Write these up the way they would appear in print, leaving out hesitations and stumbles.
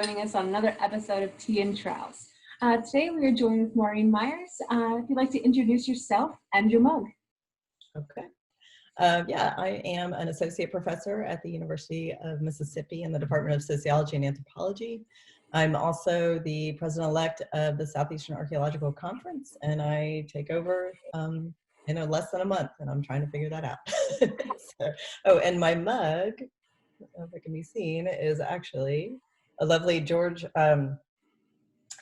joining us on another episode of Tea and Trowels. Today we are joined with Maureen Meyers. If you'd like to introduce yourself and your mug. Okay. Yeah, I am an associate professor at the University of Mississippi in the Department of Sociology and Anthropology. I'm also the president-elect of the Southeastern Archaeological Conference, and I take over in less than a month, and I'm trying to figure that out. And my mug, I don't know if it can be seen, is actually a lovely George.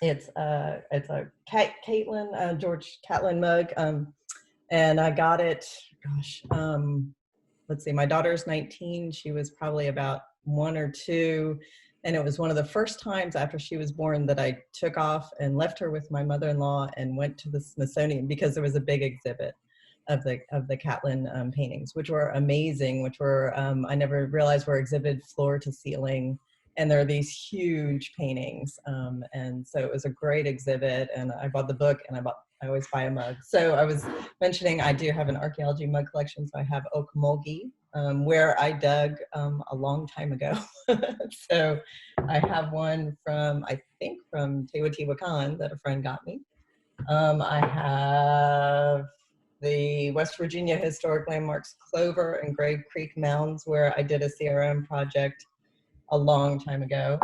It's a Caitlin George Catlin mug, and I got it. Gosh, let's see. My daughter's 19. She was probably about 1 or 2. And it was one of the first times after she was born that I took off and left her with my mother-in-law and went to the Smithsonian because there was a big exhibit of the Catlin paintings, which were amazing, which were, I never realized were exhibited floor to ceiling. And there are these huge paintings. And so it was a great exhibit, and I bought the book, and I always buy a mug. So I was mentioning I do have an archaeology mug collection. So I have Okmulgee, where I dug a long time ago. So I have one from Teotihuacan that a friend got me. I have the West Virginia Historic Landmarks Clover and Grave Creek Mounds, where I did a CRM project a long time ago.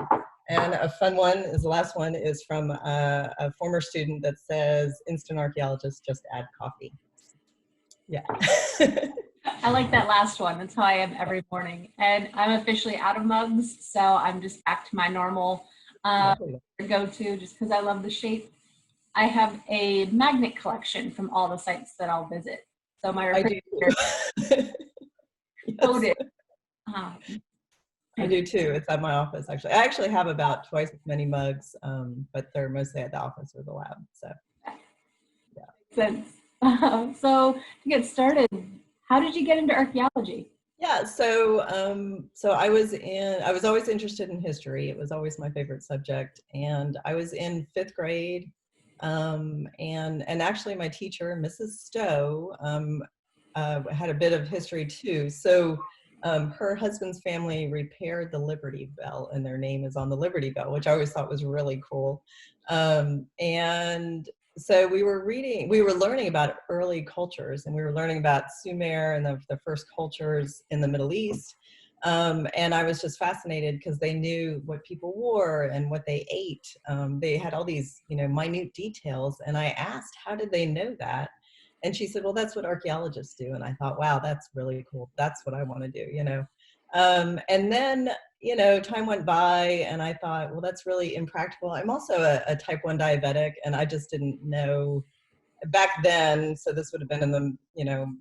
And a fun one is the last one is from a former student that says, "Instant archaeologist, just add coffee." Yeah. I like that last one. That's how I am every morning. And I'm officially out of mugs, so I'm just back to my normal go-to just because I love the shape. I have a magnet collection from all the sites that I'll visit. So my refrigerator is loaded. I do too. It's at my office, actually. I actually have about twice as many mugs, but they're mostly at the office or the lab. So, yeah. Makes sense. So to get started, how did you get into archaeology? Yeah, so I was always interested in history. It was always my favorite subject, and I was in 5th grade, and actually my teacher, Mrs. Stowe, had a bit of history too. So. Her husband's family repaired the Liberty Bell, and their name is on the Liberty Bell, which I always thought was really cool. And so we were learning about early cultures, and we were learning about Sumer and the first cultures in the Middle East. And I was just fascinated because they knew what people wore and what they ate. They had all these, minute details. And I asked, how did they know that? And she said, well, that's what archaeologists do. And I thought, wow, that's really cool. That's what I want to do, And then, time went by, and I thought, well, that's really impractical. I'm also a type 1 diabetic, and I just didn't know back then. So this would have been in the,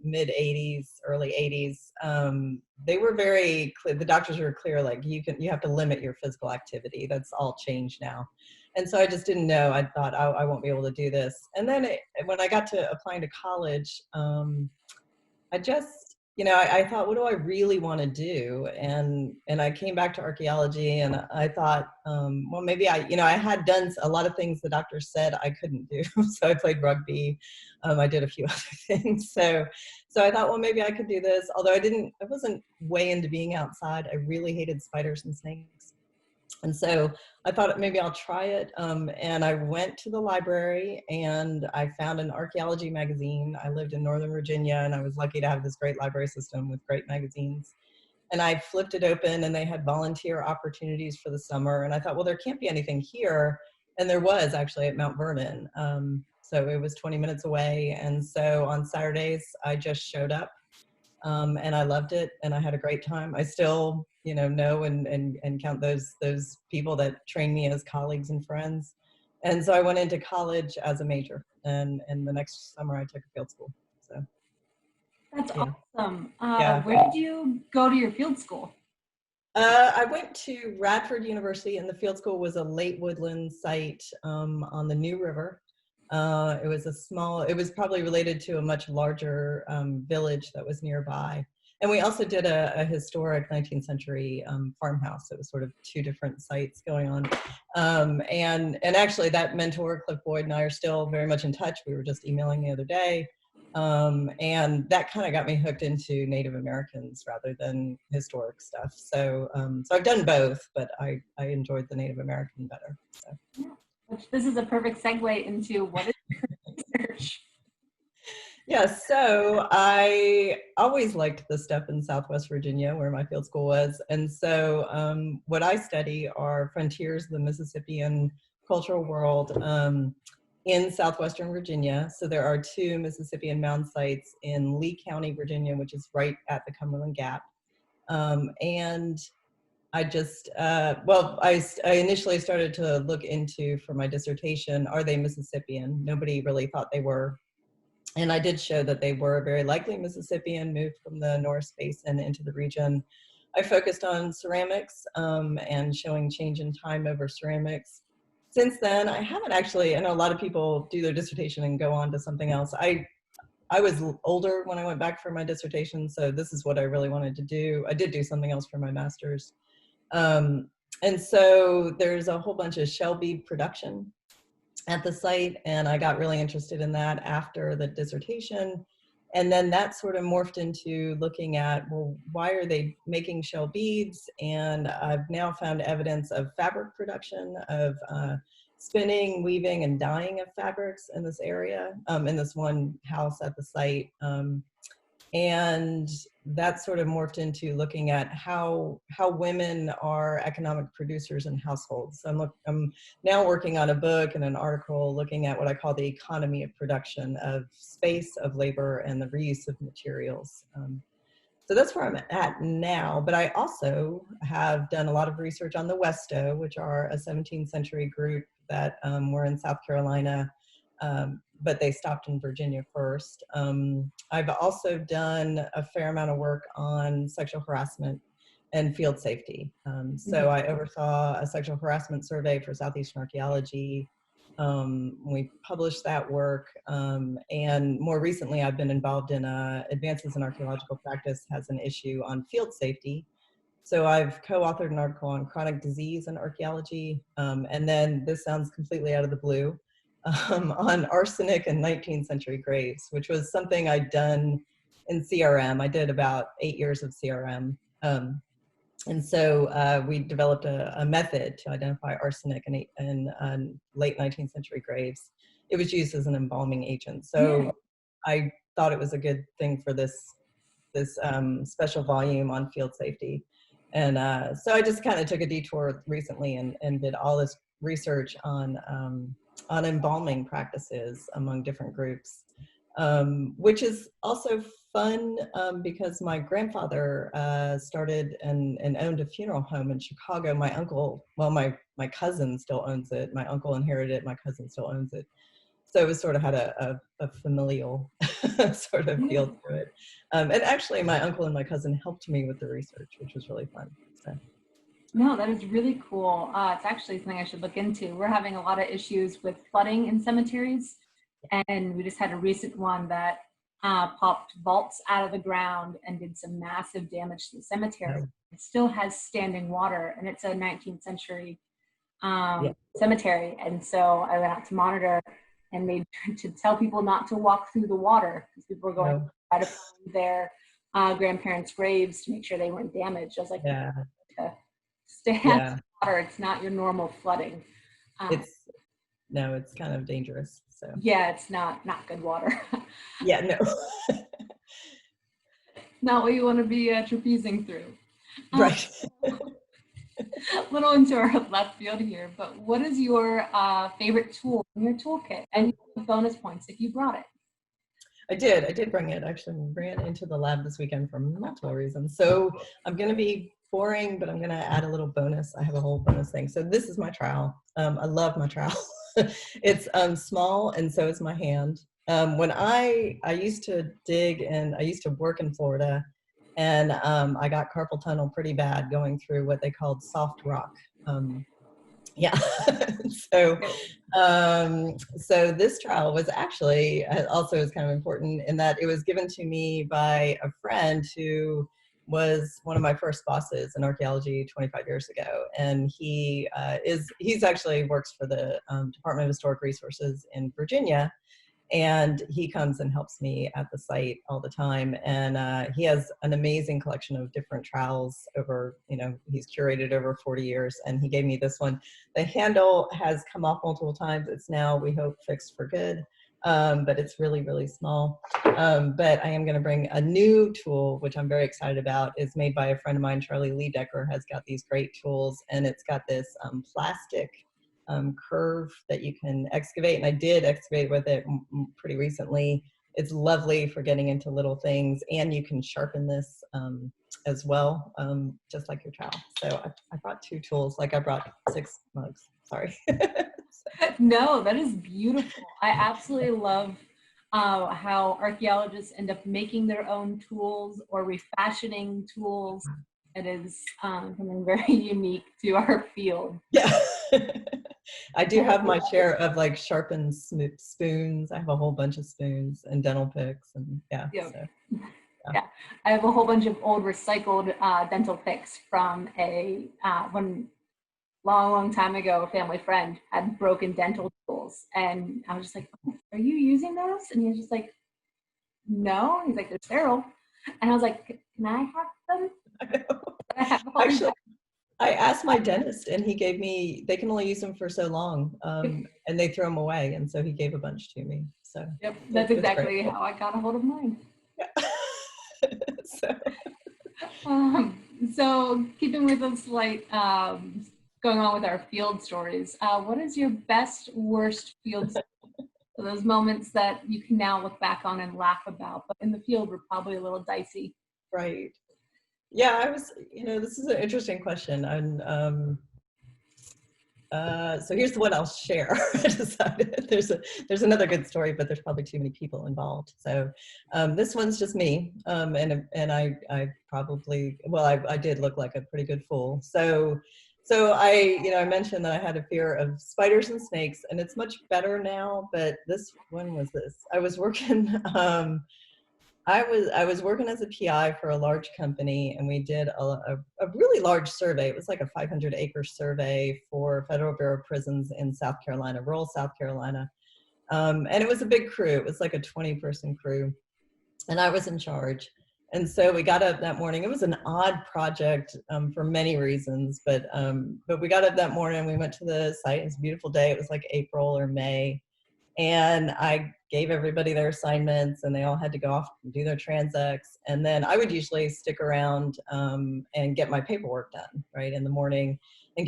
mid 80s, early 80s. They were very clear. The doctors were clear, like you have to limit your physical activity. That's all changed now. And so I just didn't know. I thought, I won't be able to do this. And then when I got to applying to college, I just, I thought, what do I really want to do? And I came back to archaeology, and I thought, well, maybe I had done a lot of things the doctors said I couldn't do. So I played rugby. I did a few other things. So I thought, well, maybe I could do this. Although I wasn't way into being outside. I really hated spiders and snakes. And so I thought maybe I'll try it. And I went to the library, and I found an archaeology magazine. I lived in Northern Virginia, and I was lucky to have this great library system with great magazines. And I flipped it open, and they had volunteer opportunities for the summer. And I thought, well, there can't be anything here. And there was actually at Mount Vernon. So it was 20 minutes away. And so on Saturdays, I just showed up. And I loved it, and I had a great time. I still, know and count those people that trained me as colleagues and friends. And so I went into college as a major, and the next summer I took a field school. So that's awesome. Yeah. Where did you go to your field school? I went to Radford University, and the field school was a late woodland site on the New River. It was probably related to a much larger village that was nearby. And we also did a historic 19th century farmhouse. It was sort of 2 different sites going on. And actually that mentor, Cliff Boyd, and I are still very much in touch. We were just emailing the other day. And that kind of got me hooked into Native Americans rather than historic stuff. So, so I've done both, but I enjoyed the Native American better. So. Yeah. Which this is a perfect segue into what is research. Yeah, so I always liked the stuff in Southwest Virginia where my field school was. And so what I study are frontiers of the Mississippian cultural world in Southwestern Virginia. So there are 2 Mississippian mound sites in Lee County, Virginia, which is right at the Cumberland Gap. And I just, well, I initially started to look into, for my dissertation, are they Mississippian? Nobody really thought they were. And I did show that they were very likely Mississippian, moved from the Norris Basin into the region. I focused on ceramics and showing change in time over ceramics. Since then, I haven't actually, I know a lot of people do their dissertation and go on to something else. I was older when I went back for my dissertation, so this is what I really wanted to do. I did do something else for my master's. And so there's a whole bunch of shell bead production at the site, and I got really interested in that after the dissertation. And then that sort of morphed into looking at, well, why are they making shell beads? And I've now found evidence of fabric production, of spinning, weaving, and dyeing of fabrics in this area, in this one house at the site. And that sort of morphed into looking at how women are economic producers in households. So I'm now working on a book and an article looking at what I call the economy of production, of space, of labor, and the reuse of materials. So that's where I'm at now, but I also have done a lot of research on the Westo, which are a 17th century group that were in South Carolina, but they stopped in Virginia first. I've also done a fair amount of work on sexual harassment and field safety. So I oversaw a sexual harassment survey for Southeastern Archaeology. We published that work, and more recently I've been involved in Advances in Archaeological Practice has an issue on field safety. So I've co-authored an article on chronic disease in archaeology, and then this sounds completely out of the blue, on arsenic and 19th century graves, which was something I'd done in CRM. I did about 8 years of CRM. And so we developed a method to identify arsenic in late 19th century graves. It was used as an embalming agent. So I thought it was a good thing for this special volume on field safety. And so I just kind of took a detour recently and did all this research on embalming practices among different groups, which is also fun because my grandfather started and owned a funeral home in Chicago. My uncle, well, my cousin still owns it. My uncle inherited it. My cousin still owns it. So it was sort of had a familial sort of feel to it. And actually, my uncle and my cousin helped me with the research, which was really fun. So. No, that is really cool. It's actually something I should look into. We're having a lot of issues with flooding in cemeteries, and we just had a recent one that popped vaults out of the ground and did some massive damage to the cemetery. Yeah. It still has standing water, and it's a 19th century cemetery. And so I went out to monitor and made to tell people not to walk through the water because people were going to try to find their grandparents' graves to make sure they weren't damaged. I was like, stay out of the water. It's not your normal flooding. It's kind of dangerous. So yeah, it's not good water. Yeah, no. Not what you want to be trapezing through. Right. A little into our left field here, but what is your favorite tool in your toolkit? And you have bonus points if you brought it. I did bring it. Actually, ran into the lab this weekend for multiple reasons. So I'm going to be boring, but I'm going to add a little bonus. I have a whole bonus thing. So this is my trowel. I love my trowel. It's small, and so is my hand. When I used to dig and I used to work in Florida, and I got carpal tunnel pretty bad going through what they called soft rock. So this trowel was actually also is kind of important in that it was given to me by a friend who was one of my first bosses in archaeology 25 years ago, and he's actually works for the Department of Historic Resources in Virginia. And he comes and helps me at the site all the time. And he has an amazing collection of different trowels over, he's curated over 40 years. And he gave me this one. The handle has come off multiple times. It's now, we hope, fixed for good. But it's really, really small. But I am going to bring a new tool, which I'm very excited about. It's made by a friend of mine, Charlie Decker, has got these great tools. And it's got this plastic curve that you can excavate, and I did excavate with it pretty recently. It's lovely for getting into little things, and you can sharpen this as well, just like your trowel. So I brought two tools, like I brought 6 mugs. Sorry. No, that is beautiful. I absolutely love how archaeologists end up making their own tools or refashioning tools. It is something very unique to our field. Yeah. I do have my share of like sharpened spoons. I have a whole bunch of spoons and dental picks, and yeah. Yep. So, yeah. I have a whole bunch of old recycled dental picks from when long time ago, a family friend had broken dental tools, and I was just like, oh, "Are you using those?" And he was just like, "No." He's like, "They're sterile," and I was like, "Can I have them?" Actually, I asked my dentist, and he gave me, they can only use them for so long, and they throw them away, and so he gave a bunch to me. So yep, that's exactly how I got a hold of mine. Yeah. So keeping with us, like going on with our field stories, what is your best, worst field story? So those moments that you can now look back on and laugh about, but in the field were probably a little dicey. Right. Yeah, I was, this is an interesting question. And so here's the one I'll share. I decided there's another good story, but there's probably too many people involved. So this one's just me. And I probably, well, I did look like a pretty good fool. So I mentioned that I had a fear of spiders and snakes, and it's much better now, but when was this? I was working, I was working as a PI for a large company, and we did a really large survey. It was like a 500-acre survey for Federal Bureau of Prisons in South Carolina, rural South Carolina. And it was a big crew. It was like a 20-person crew, and I was in charge. And so we got up that morning. It was an odd project for many reasons, but we got up that morning. We went to the site. It was a beautiful day. It was like April or May. And I gave everybody their assignments, and they all had to go off and do their transects. And then I would usually stick around and get my paperwork done, right, in the morning, and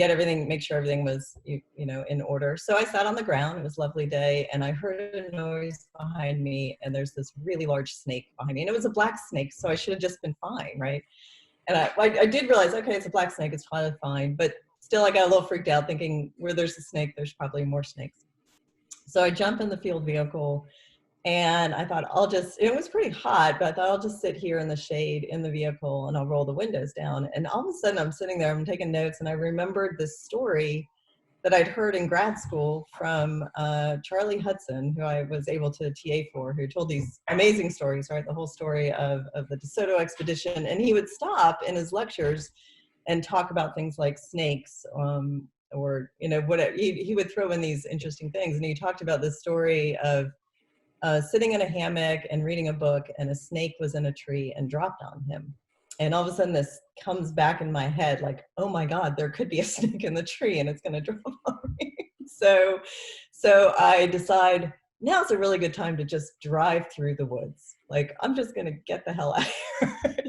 make sure everything was, in order. So I sat on the ground. It was a lovely day, and I heard a noise behind me, and there's this really large snake behind me. And it was a black snake, so I should have just been fine, right? And I did realize, okay, it's a black snake, it's probably fine. But still, I got a little freaked out, thinking, where there's a snake, there's probably more snakes. So I jumped in the field vehicle, and I thought it was pretty hot, but I thought I'll just sit here in the shade in the vehicle, and I'll roll the windows down. And all of a sudden I'm sitting there, I'm taking notes, and I remembered this story that I'd heard in grad school from Charlie Hudson, who I was able to TA for, who told these amazing stories, right? The whole story of the DeSoto expedition. And he would stop in his lectures and talk about things like snakes, or whatever. He would throw in these interesting things. And he talked about this story of sitting in a hammock and reading a book, and a snake was in a tree and dropped on him. And all of a sudden this comes back in my head, like, oh my God, there could be a snake in the tree and it's going to drop on me. So I decide, now's a really good time to just drive through the woods. Like, I'm just going to get the hell out of here.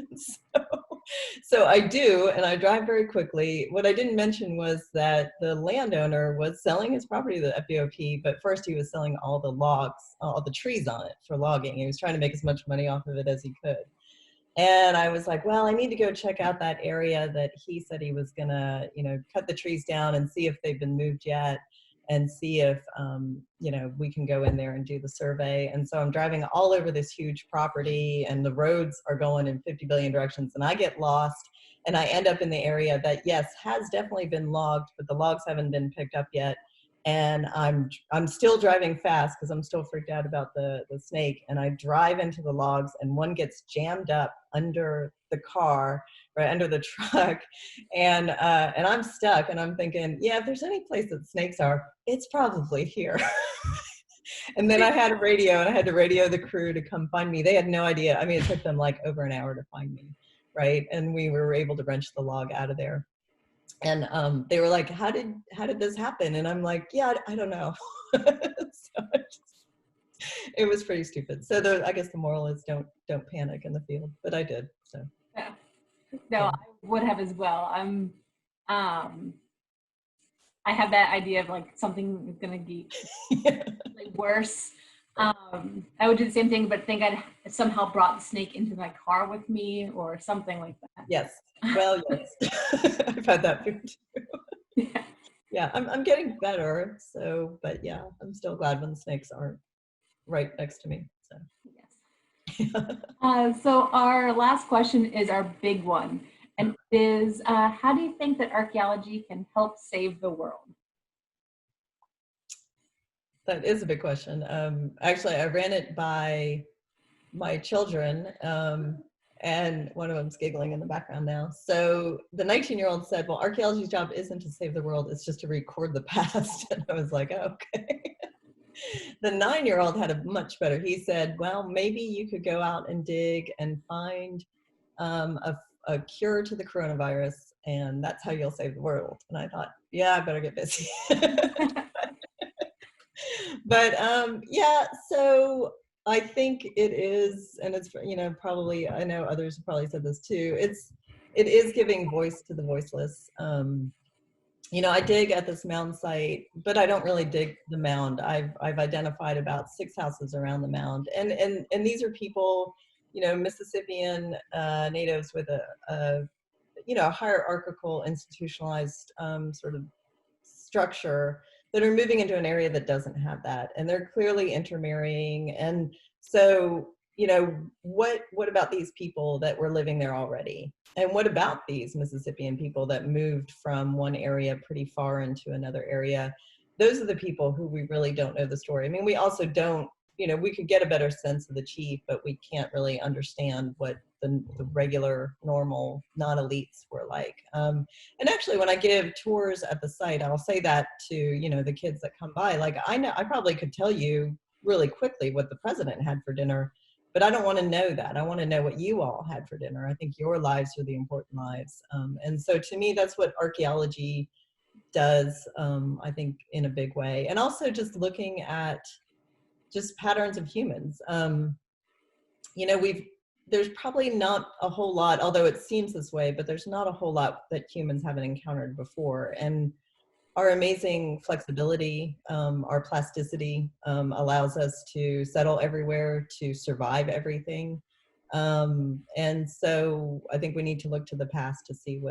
So I do, and I drive very quickly. What I didn't mention was that the landowner was selling his property to the FBOP, but first he was selling all the logs, all the trees on it for logging. He was trying to make as much money off of it as he could. And I was like, well, I need to go check out that area that he said he was gonna, cut the trees down and see if they've been moved yet, and see if, we can go in there and do the survey. And so I'm driving all over this huge property, and the roads are going in 50 billion directions, and I get lost, and I end up in the area that, yes, has definitely been logged, but the logs haven't been picked up yet. And I'm still driving fast because I'm still freaked out about the snake. And I drive into the logs, and one gets jammed up under the car, right under the truck, and I'm stuck. And I'm thinking, yeah, if there's any place that snakes are, it's probably here. And then I had a radio, and I had to radio the crew to come find me. They had no idea. I mean, it took them like over an hour to find me, right? And we were able to wrench the log out of there. And they were like, how did this happen? And I'm like, yeah, I don't know. So it was pretty stupid. So I guess the moral is don't panic in the field, but I did. So yeah. No, yeah. I would have as well. I have that idea of like something is gonna be Yeah. like worse. I would do the same thing, but think I'd somehow brought the snake into my car with me or something like that. Yes. Well, yes. I've had that fear too. Yeah. Yeah, I'm getting better. So, but yeah, I'm still glad when the snakes aren't right next to me. So. Yes. So our last question is our big one, and it is how do you think that archaeology can help save the world? That is a big question. Actually, I ran it by my children, and one of them's giggling in the background now. So the 19-year-old said, well, archaeology's job isn't to save the world, it's just to record the past. And I was like, oh, okay. The 9-year-old had a much better. He said, well, maybe you could go out and dig and find a cure to the coronavirus, and that's how you'll save the world. And I thought, yeah, I better get busy. But yeah, so I think it is, and it's, you know, probably, I know others have probably said this too, it is giving voice to the voiceless. You know, I dig at this mound site, but I don't really dig the mound. I've identified about 6 houses around the mound, and these are people, you know, Mississippian natives with a you know, hierarchical, institutionalized sort of structure that are moving into an area that doesn't have that, and they're clearly intermarrying. And so, you know, what about these people that were living there already, and what about these Mississippian people that moved from one area pretty far into another area? Those are the people who we really don't know the story. I mean, we also don't, you know, we could get a better sense of the chief, but we can't really understand what the regular, normal, non-elites were like. And actually, when I give tours at the site, I'll say that to, you know, the kids that come by. Like, I know I probably could tell you really quickly what the president had for dinner, but I don't want to know that. I want to know what you all had for dinner. I think your lives are the important lives. And so to me, that's what archaeology does, I think, in a big way. And also just looking at just patterns of humans. You know, there's probably not a whole lot, although it seems this way, but there's not a whole lot that humans haven't encountered before. And our amazing flexibility, our plasticity allows us to settle everywhere, to survive everything. And so I think we need to look to the past to see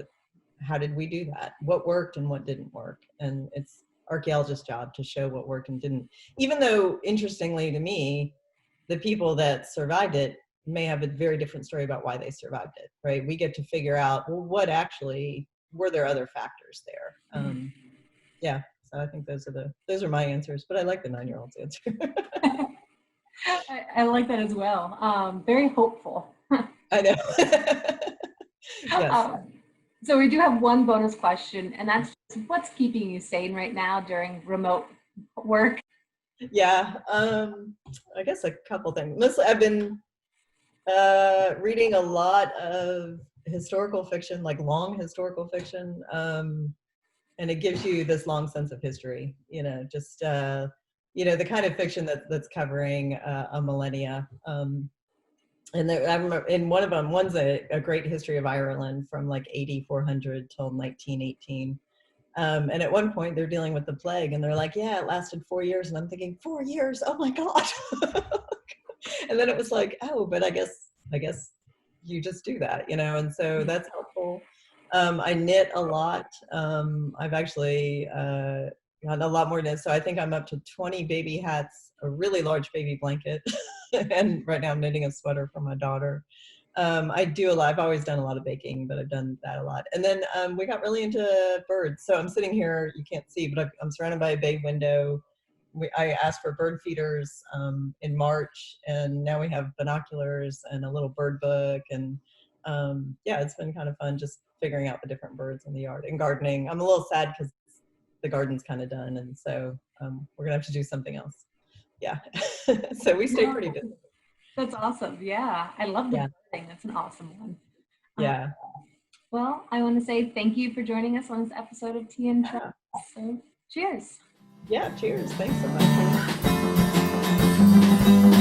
how did we do that? What worked and what didn't work? And it's archaeologists' job to show what worked and didn't. Even though, interestingly to me, the people that survived it may have a very different story about why they survived it, right? We get to figure out, well, what actually, were there other factors there? Yeah, so I think those are my answers, but I like the 9-year-old's answer. I like that as well. Very hopeful. I know. Yes. So we do have one bonus question, and that's just, what's keeping you sane right now during remote work? Yeah, I guess a couple things. Mostly I've been reading a lot of historical fiction, like long historical fiction, and it gives you this long sense of history, you know, just, you know, the kind of fiction that's covering a millennia. And I remember in one of them, one's a great history of Ireland from like 8400 till 1918. And at one point they're dealing with the plague, and they're like, yeah, it lasted 4 years. And I'm thinking, 4 years? Oh my God. And then it was like, oh, but I guess you just do that, you know? And so that's helpful. I knit a lot. I've actually got a lot more knit. So I think I'm up to 20 baby hats, a really large baby blanket. And right now I'm knitting a sweater for my daughter. I do a lot. I've always done a lot of baking, but I've done that a lot. And then we got really into birds. So I'm sitting here, you can't see, but I'm surrounded by a bay window. I asked for bird feeders in March, and now we have binoculars and a little bird book. And yeah, it's been kind of fun just figuring out the different birds in the yard and gardening. I'm a little sad because the garden's kind of done, and so we're gonna have to do something else. yeah. So we stay pretty busy. That's awesome. Yeah, I love the Yeah. thing. That's an awesome one. Yeah. Well, I want to say thank you for joining us on this episode of Tea and Trowels. So, cheers. Yeah. Cheers. Thanks so much.